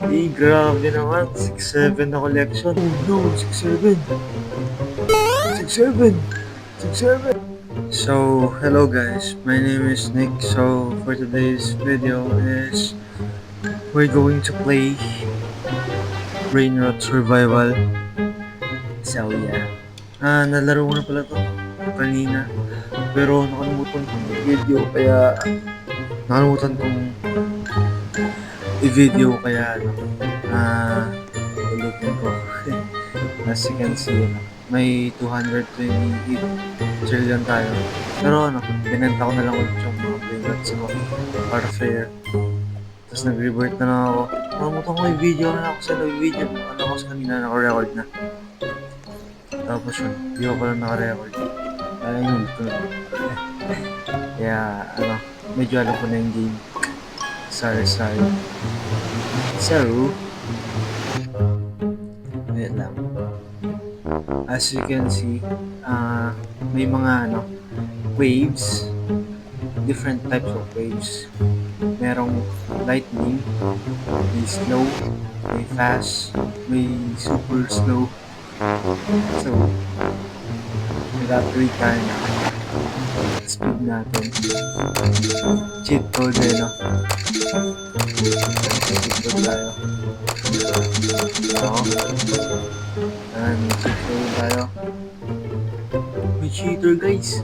Eh, grabe naman. 6-7 na collection. Oh no, 6-7. 6-7. 6-7. So, hello guys. My name is Nick. So, for today's video is we're going to play Brain Rot Survival. So, yeah. Nalaro ko na pala to kanina. Pero nakalimutan kong i-video kaya nakalimutan kong i-video kaya ulitin ko. As you can see, may 228 trillion tayo. Pero binenta ko na lang ulit yung mga playgrounds ko para fair. Tapos nag-revert na lang ako. Nakalimutan ko i-video na ako sa nag-video. Ano ko sa kanina, naka-record na. Tapos yun, hindi ko pala naka-record. Kaya yun, ito. Kaya, medyo alam ko na yung game. Sorry. So, wait lang. As you can see, may mga waves, different types of waves. Merong lightning, may slow, may fast, may super slow. So, nag-upgrade tayo na speed natin. Cheat code no? Cheat code tayo. Cheat code tayo. May cheater guys.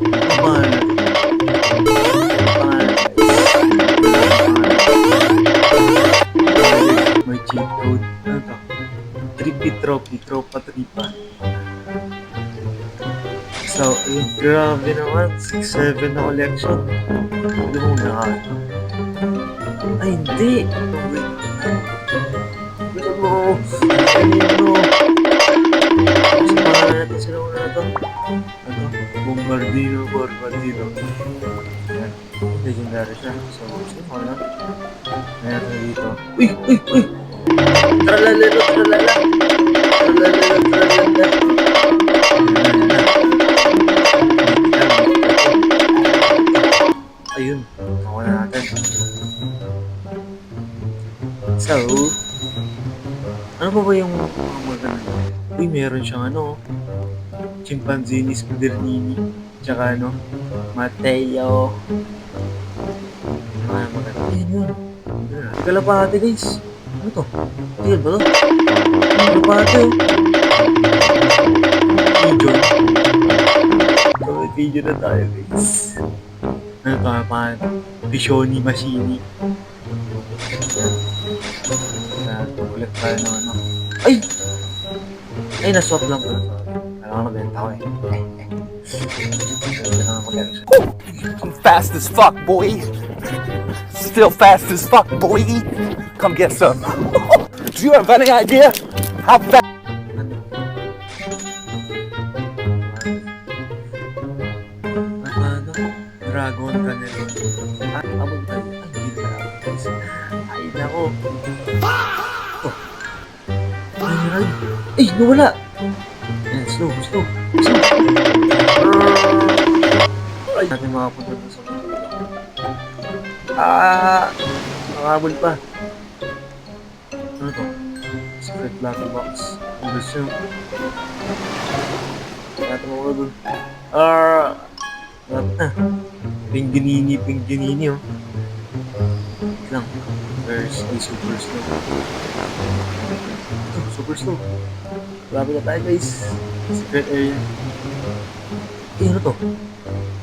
May cheat code. Ano to? Trippy trophy. Tropa tripa. So, grabe naman. 6-7 na collection. Hindi mo na. Ay, hindi. Gusto mo. Samahan natin sila muna na ito. Bombardino. Yan. Legendary siya. So, sino mo na? Meron dito. Uy! Tralala. Ayun. Ako na natin. So, ano ba yung maganda? Uy, meron siyang Chimpanzini Scudernini. Tsaka Mateo. Maganda. Ayan yun. Kalapate guys. Ano to? Tigil ba to? Kalapate Pigeon. So, may pigeon na tayo guys. Ano kalapate? Pishoni Machini. Ulit tayo ng Ay! Ay, naswap lang pala. Alam ko nabenta ko I'm fast as fuck, boy. Still fast as fuck, boy. Come get some. Do you have any idea how fast? Dragon Canelo. Abog tayo. Ay, nako. Ay, nawala. Ayan, slow. Ay, natin makapunta dun sa mundo. Nakabol pa. Ano to? Secret lucky box. Ang gusto nyo. Natin mo ko dun. Pinginini. Wait lang. There's a super slow. Super slow. Grabe na tayo guys. Secret area. Eh, ano to?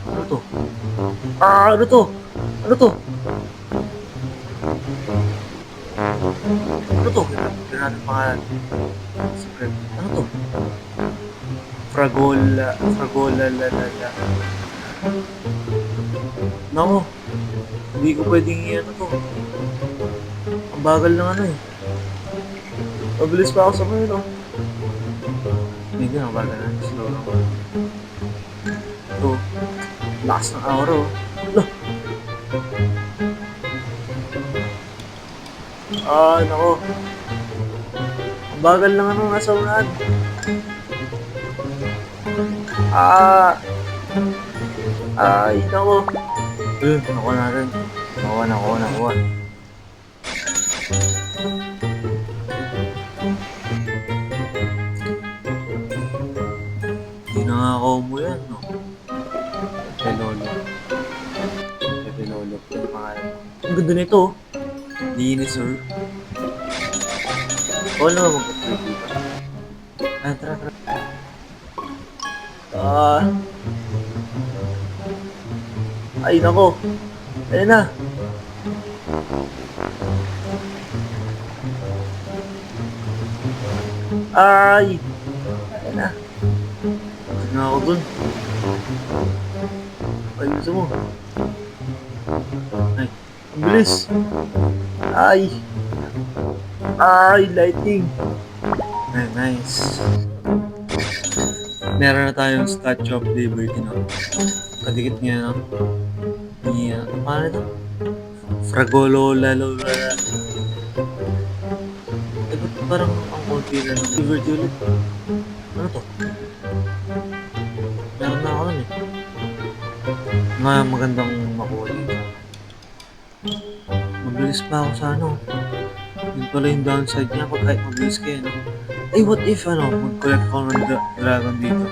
Ano to? Kaya natin pangalan. Secret. Ano to? Fragola lalala. Nako. Hindi ko pwedeng to. Ang bagal ng mabilis pa ako sa mga Hindi na, bagal na. Slow lang. Ito. Lakas ng aura nako. Ang bagal lang nasa unahan. Ay, nako. Ayun, nakuha natin. Nakuha. ganda nito. Linis, sir. Oo naman mag-upgrade dito. Ah, tara, tara. Ah. Ay, nako. Ayun na. Ay! Ayun na. Tignan na ako dun. Ay, gusto mo. Ay, ang bilis. Ay! Ay, lighting. Ay, nice. Meron na tayong Statue of Liberty, no? Kadikit niya, no? Ni, paano ito? Fragolo, lalo, lala. Eh, ba't parang ang konti na ng Liberty ulit? Ano to? Meron na ako nun, eh. Magandang makuha dito. Mabilis pa ako sa ano. Yun pala yung downside niya pag kahit mabilis kayo, no? Ay, what if, mag-collect ako ng dragon dito?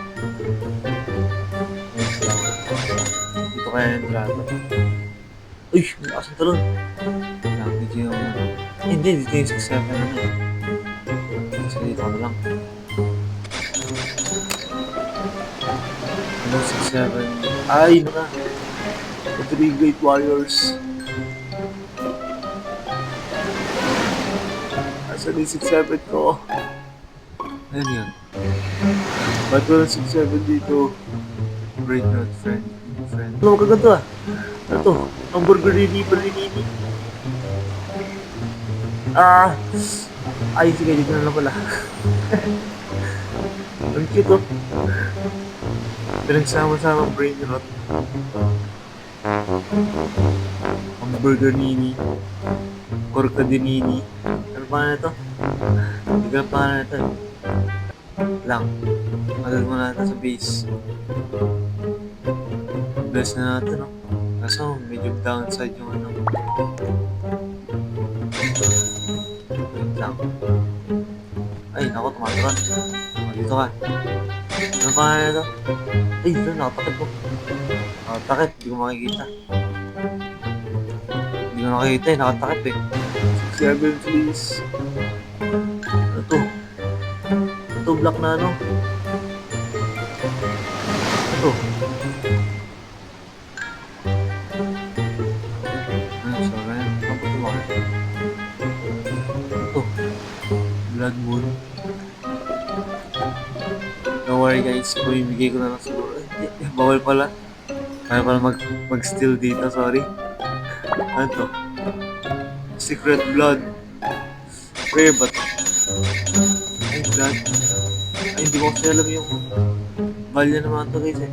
Dito kaya yung dragon. Uy, malakas ang talon. Dito yung, hindi, dito yung 6-7 na eh. Kasi dito ka na lang. Ano, 6-7. Ay, naka. The 3 Great Warriors. Asa na yung 6-7 ko? Ayan yan. Ba't ko ng 6-7 dito? Great Not Friend. Ano magkaganto ah? Ano to? Hamburger Rini, Berlinini. Ah! Ay, sige, dito na lang pala. Ang cute oh. Pinagsama-sama brain rot. Hamburger Nini. Corcadinini. Ano pa na ito? Hindi ka pa na ito. Lang. Magal mo natin sa base. Bless na natin, no? Kaso, medyo downside yung ano. Wait lang. Ay, naku, tumaturan. Dito ka. Ano pa na ito? Ay, dito, nakatakit ko. Nakatakit, hindi ko makikita. Hindi ko nakikita eh, nakatakit eh. 6-7 please. Ano to? Ito, black na ano? Ito. Ano, sorry. Ano po ito mga? Ito. Blood Moon. Don't worry guys, bumibigay ko na lang siguro. Bawal pala. Kaya pala mag-steal dito, sorry. Ano to? Secret Blood. Rare ba to? Ay, blood. Ay, hindi ko kasi alam yung value naman to guys eh.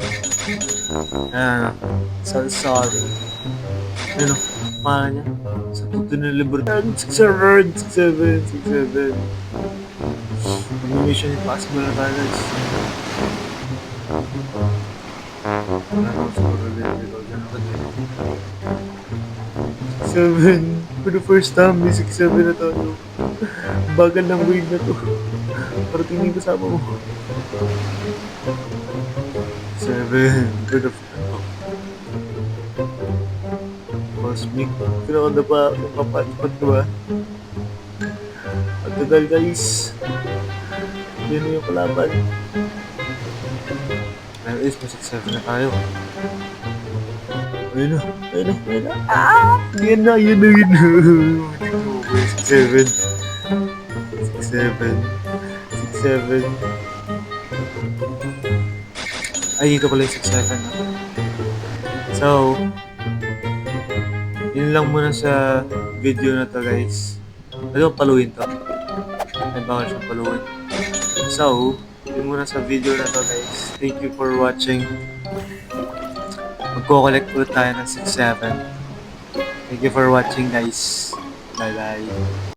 Ayan, sorry. Ano, paano niya? Sa tuto na libertad. 6-7, 6-7, 6-7. Mag-mission impossible na tayo guys. Wala na ako siguro dito. 6-7. For the first time, may 6-7 na tayo. Bagal ng wave na to. Para tingin kasama mo. 7. Good of Cosmic. Pinakanda pa. Kapat-pat ko ba? At tagal guys. Yan yung kalaban. Ngayon is, may 6-7 na tayo. Ayun na. Ayun na. Ayun na. Ah! Yan na. Yan na. Yan na. 6-7. 6-7. 6-7. Ay, dito pala yung 6-7. No? So, yun lang muna sa video na to guys. Pwede ko paluin to. Ay, bawal siyang paluin. So, yun muna sa video na to guys. Thank you for watching. Magko-collect ulit tayo ng 6-7. Thank you for watching guys. Bye bye.